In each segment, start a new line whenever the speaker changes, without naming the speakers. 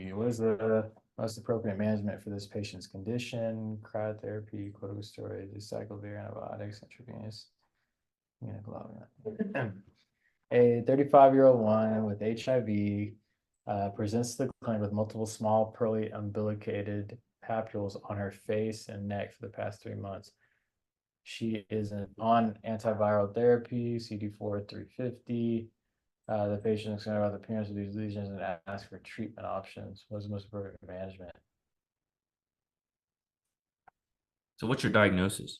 see. What's the most appropriate management for this patient's condition? Cryotherapy, corticosteroids, acyclovir, antibiotics, intravenous immunoglobulin. A 35-year-old woman with HIV presents to the clinic with multiple small pearly umbilicated papules on her face and neck for the past 3 months. She is on antiviral therapy, CD4 350. The patient is concerned about the appearance of these lesions and asks for treatment options. What's the most appropriate management?
So what's your diagnosis?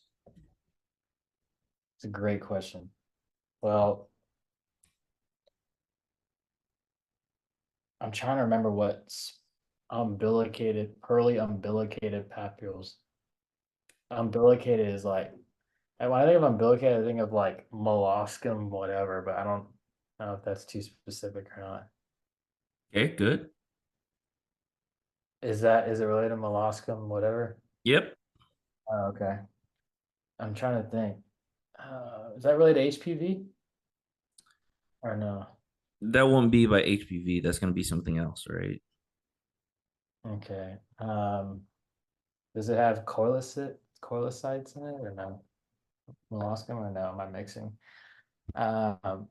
It's a great question. Well, I'm trying to remember what's pearly umbilicated papules. Umbilicated is like, and when I think of umbilicated, I think of like molluscum, whatever, but I don't know if that's too specific or not.
Okay, good.
Is it related to molluscum, whatever?
Yep.
Oh, okay. I'm trying to think. Is that related to HPV or no?
That won't be by HPV. That's going to be something else, right?
Okay. Does it have cordyceps in it or no? Molluscum or no? Am I mixing? Um,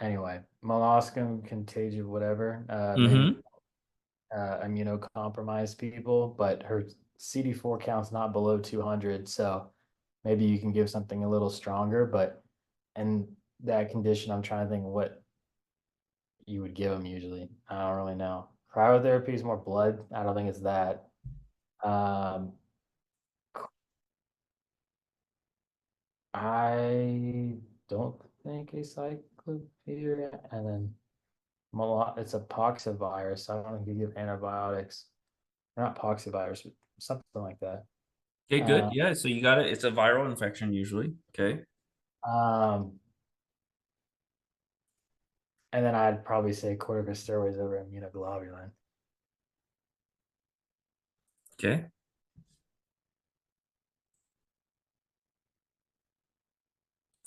anyway, molluscum, contagious, whatever. Maybe
Mm-hmm.
immunocompromised people, but her CD4 count's not below 200, so maybe you can give something a little stronger. But in that condition, I'm trying to think what you would give them usually. I don't really know. Cryotherapy is more blood. I don't think it's that. Um, I don't think acyclovir, and then it's a poxvirus. So I don't think you give antibiotics. Not poxvirus, but something like that.
Okay, good.
Uh,
Yeah, so you got it. It's a viral infection usually. Okay.
um, and then I'd probably say corticosteroids over immunoglobulin.
Okay.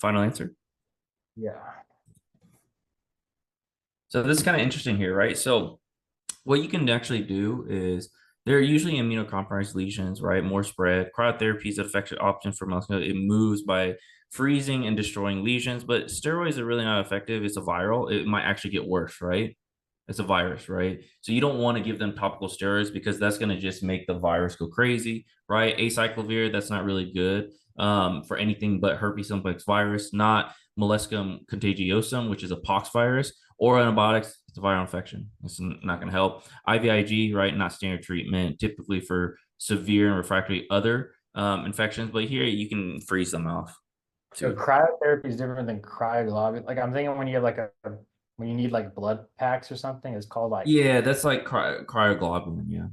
Final answer.
Yeah.
So this is kind of interesting here, right? So what you can actually do is they're usually immunocompromised lesions, right? More spread. Cryotherapy is an effective option for muscular. It moves by freezing and destroying lesions, but steroids are really not effective. It's a viral. It might actually get worse, right? It's a virus, right? So you don't want to give them topical steroids because that's going to just make the virus go crazy, right? Acyclovir, that's not really good for anything but herpes simplex virus, not molluscum contagiosum, which is a pox virus, or antibiotics. It's a viral infection. It's not going to help. IVIG, right? Not standard treatment, typically for severe and refractory other infections, but here you can freeze them off
So
too.
cryotherapy is different than cryoglobulin. Like I'm thinking when you have like when you need like blood packs or something, it's called like
Yeah, that's like cryoglobulin. Yeah.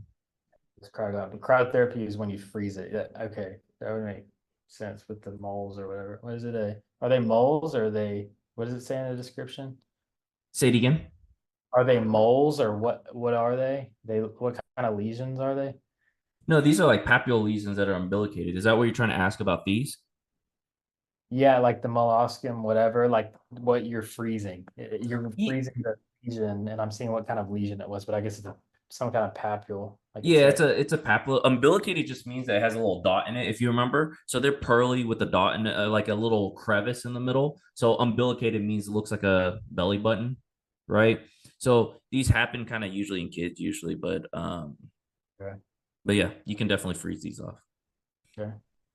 it's cryoglob. Cryotherapy is when you freeze it. Yeah, okay, that would make sense with the moles or whatever. What is it? Are they moles or are they? What does it say in the description?
Say it again.
Are they moles or what? What are they? What kind of lesions are they?
No, these are like papule lesions that are umbilicated. Is that what you're trying to ask about these?
Yeah, like the molluscum, whatever. Like what you're freezing. You're
Ye-
freezing the lesion, and I'm seeing what kind of lesion it was, but I guess some kind of papule, like it
Yeah,
said.
it's a papilla. Umbilicated just means that it has a little dot in it, if you remember. So they're pearly with a dot in it, like a little crevice in the middle. So umbilicated means it looks like a belly button, right? So these happen kind of usually in kids, usually, but
Okay,
but yeah, you can definitely freeze these off.
sure.